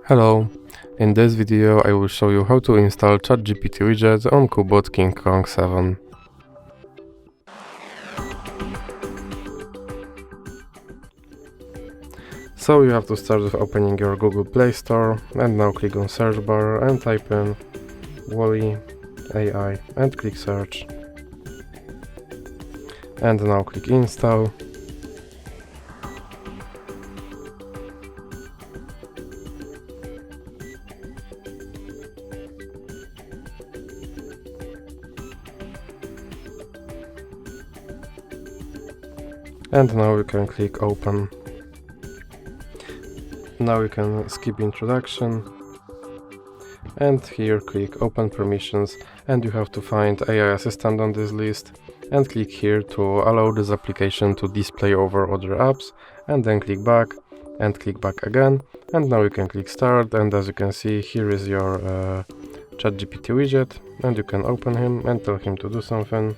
Hello, in this video I will show you how to install Chat GPT Widget on CUBOT King Kong 7. So you have to start with opening your Google Play Store and now click on search bar and type in Wally AI and click search. And now click install. And now you can click open. Now you can skip introduction and here click open permissions, and you have to find AI assistant on this list and click here to allow this application to display over other apps, and then click back and click back again, and now you can click start, and as you can see here is your Chat GPT widget, and you can open him and tell him to do something.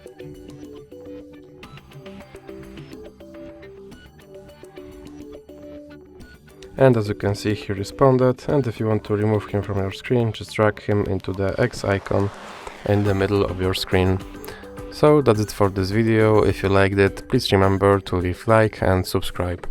And as you can see, he responded, and if you want to remove him from your screen, just drag him into the X icon in the middle of your screen. So that's it for this video. If you liked it, please remember to leave like and subscribe.